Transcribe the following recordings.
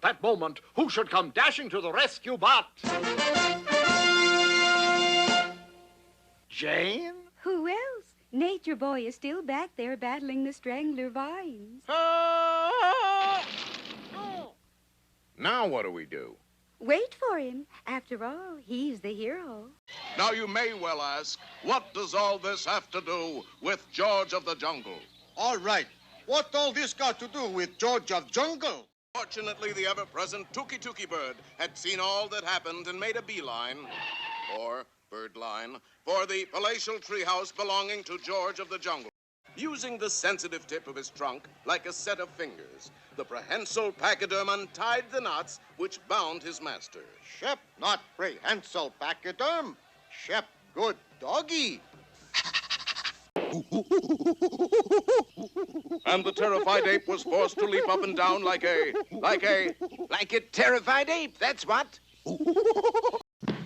that moment, who should come dashing to the rescue but... Jane? Who else? Nature Boy is still back there battling the strangler vines. Now what do we do? Wait for him. After all, he's the hero. Now you may well ask, what does all this have to do with George of the Jungle? All right. What all this got to do with George of Jungle? Fortunately, the ever-present Tookie Tookie Bird had seen all that happened and made a beeline, or bird line, for the palatial treehouse belonging to George of the Jungle. Using the sensitive tip of his trunk like a set of fingers, the prehensile pachyderm untied the knots which bound his master. Shep, not prehensile pachyderm. Shep, good doggy. And the terrified ape was forced to leap up and down like a terrified ape, that's what.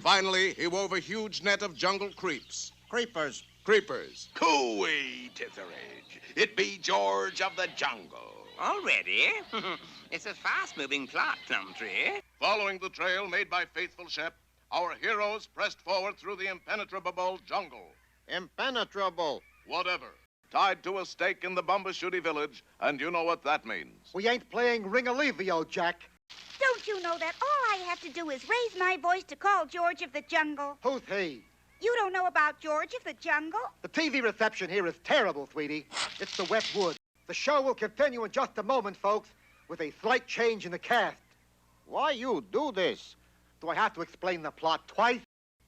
Finally, he wove a huge net of jungle creeps. Creepers. Creepers. Cooey, Titherage. It be George of the Jungle. Already? It's a fast-moving plot, Plumtree. Following the trail made by faithful Shep, our heroes pressed forward through the impenetrable jungle. Impenetrable. Whatever. Tied to a stake in the Bumbashooty village, and you know what that means. We ain't playing Ring-a-Levio, Jack. Don't you know that all I have to do is raise my voice to call George of the Jungle? Who's he? You don't know about George of the Jungle? The TV reception here is terrible, sweetie. It's the wet wood. The show will continue in just a moment, folks, with a slight change in the cast. Why you do this? Do I have to explain the plot twice?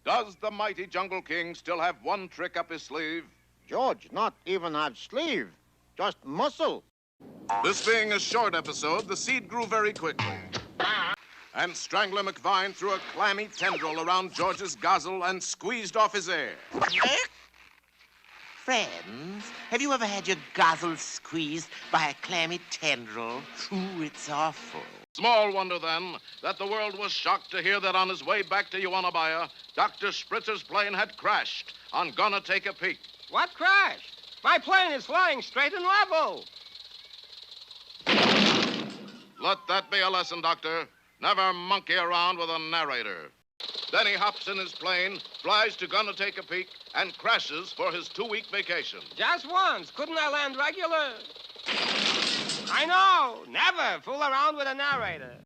Does the mighty Jungle King still have one trick up his sleeve? George not even have sleeve, just muscle. This being a short episode, the seed grew very quickly. And Strangler McVine threw a clammy tendril around George's gozle and squeezed off his air. Friends, have you ever had your gozle squeezed by a clammy tendril? Ooh, it's awful. Small wonder, then, that the world was shocked to hear that on his way back to Uwanabaya, Dr. Spritzer's plane had crashed on Gonna Take a Peek. What crashed? My plane is flying straight and level. Let that be a lesson, Doctor. Never monkey around with a narrator. Then he hops in his plane, flies to Gonna Take a Peek, and crashes for his 2-week vacation. Just once. Couldn't I land regular? I know. Never fool around with a narrator.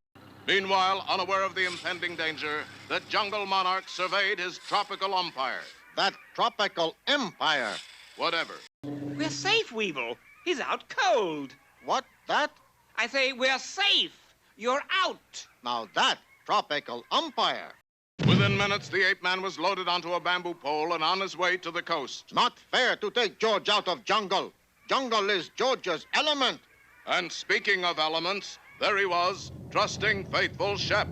Meanwhile, unaware of the impending danger, the jungle monarch surveyed his tropical umpire. That tropical empire. Whatever. We're safe, Weevil. He's out cold. What, that? I say we're safe. You're out. Now that tropical umpire. Within minutes, the ape man was loaded onto a bamboo pole and on his way to the coast. Not fair to take George out of jungle. Jungle is George's element. And speaking of elements, there he was, trusting faithful Shep.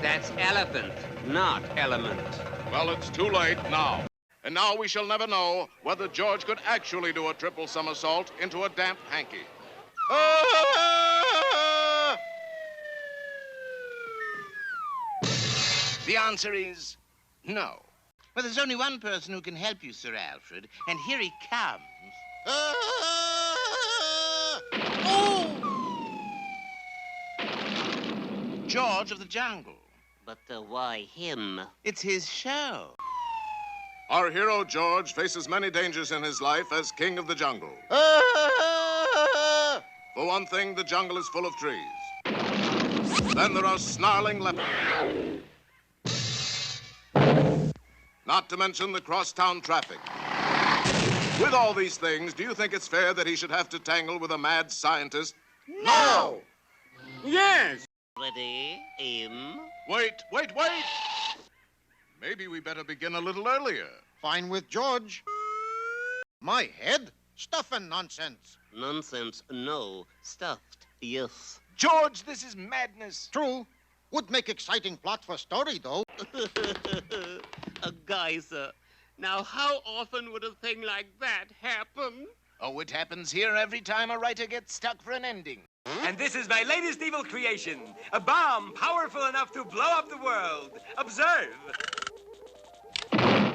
That's elephant, not element. Well, it's too late now. And now we shall never know whether George could actually do a triple somersault into a damp hanky. The answer is no. Well, there's only one person who can help you, Sir Alfred, and here he comes. George of the Jungle. But why him? It's his show. Our hero, George, faces many dangers in his life as king of the jungle. For one thing, the jungle is full of trees. Then there are snarling leopards. Not to mention the crosstown traffic. With all these things, do you think it's fair that he should have to tangle with a mad scientist? No! Yes. Ready, aim. Wait! Maybe we better begin a little earlier. Fine with George. My head? Stuff and nonsense. Nonsense, no. Stuffed, yes. George, this is madness. True. Would make exciting plot for story, though. A geyser. Now, how often would a thing like that happen? Oh, it happens here every time a writer gets stuck for an ending. And this is my latest evil creation, a bomb powerful enough to blow up the world. Observe.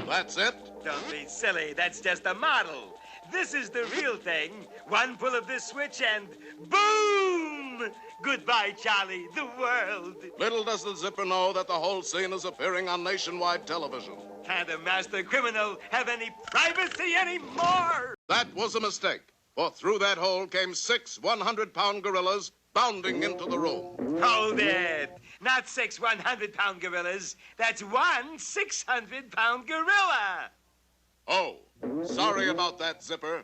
That's it? Don't be silly. That's just a model. This is the real thing. One pull of this switch and boom! Goodbye, Charlie, the world. Little does the Zipper know that the whole scene is appearing on nationwide television. Can't a master criminal have any privacy anymore? That was a mistake, for through that hole came 6 100-pound gorillas bounding into the room. Hold it. Not 6 100-pound gorillas. That's 1 600-pound gorilla. Oh, sorry about that, Zipper.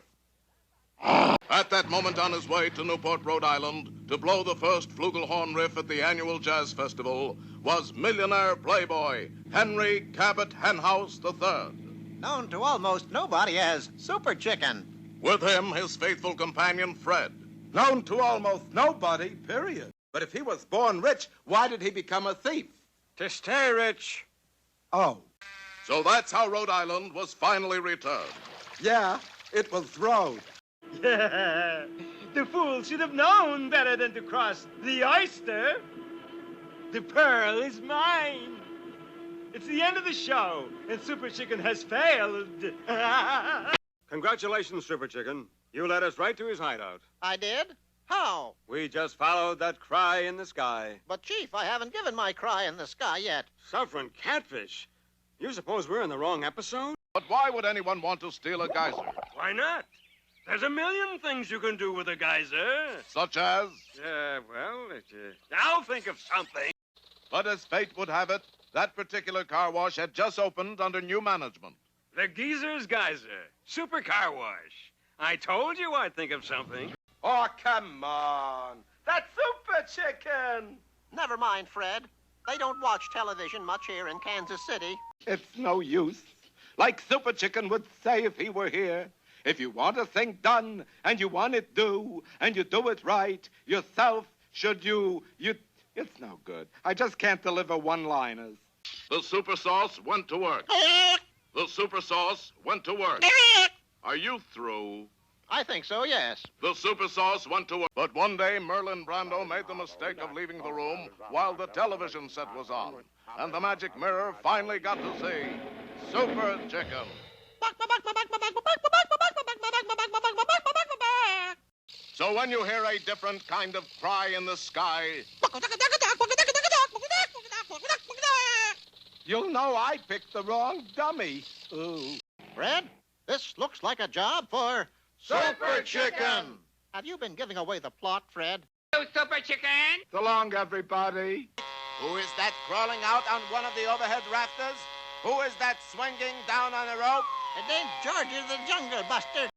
At that moment on his way to Newport, Rhode Island, to blow the first flugelhorn riff at the annual jazz festival, was millionaire playboy Henry Cabot Henhouse III. Known to almost nobody as Super Chicken. With him, his faithful companion, Fred. Known to almost nobody, period. But if he was born rich, why did he become a thief? To stay rich. Oh, So that's how Rhode Island was finally returned. yeah, it was Rhode. The fool should have known better than to cross the oyster. The pearl is mine. It's the end of the show, and Super Chicken has failed. Congratulations, Super Chicken. You led us right to his hideout. I did? How? We just followed that cry in the sky. But, Chief, I haven't given my cry in the sky yet. Suffering catfish. You suppose we're in the wrong episode? But why would anyone want to steal a geyser? Why not? There's a million things you can do with a geyser. Such as? I'll think of something. But as fate would have it, that particular car wash had just opened under new management. The Geezer's Geyser. Super car wash. I told you I'd think of something. Oh, come on. That's Super Chicken. Never mind, Fred. They don't watch television much here in Kansas City. It's no use. Like Super Chicken would say if he were here. If you want a thing done, and you want it do, and you do it right, yourself, should you... It's no good. I just can't deliver one-liners. The super sauce went to work. The super sauce went to work. Are you through? I think so, yes. The super sauce went to work. But one day, Merlin Brando made the mistake of leaving the room while the television set was on. And the magic mirror finally got to see Super Chicken. So when you hear a different kind of cry in the sky, You'll know I picked the wrong dummy. Ooh. Fred, this looks like a job for... Super Chicken! Have you been giving away the plot, Fred? You Super Chicken! So long, everybody. Who is that crawling out on one of the overhead rafters? Who is that swinging down on a rope? It ain't Georgie the Jungle Buster.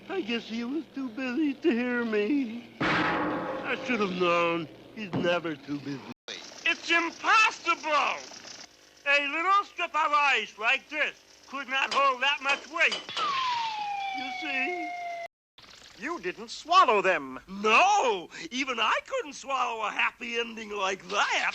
I guess he was too busy to hear me. I should have known. He's never too busy. It's impossible! A little strip of ice like this could not hold that much weight. You see? You didn't swallow them. No! Even I couldn't swallow a happy ending like that.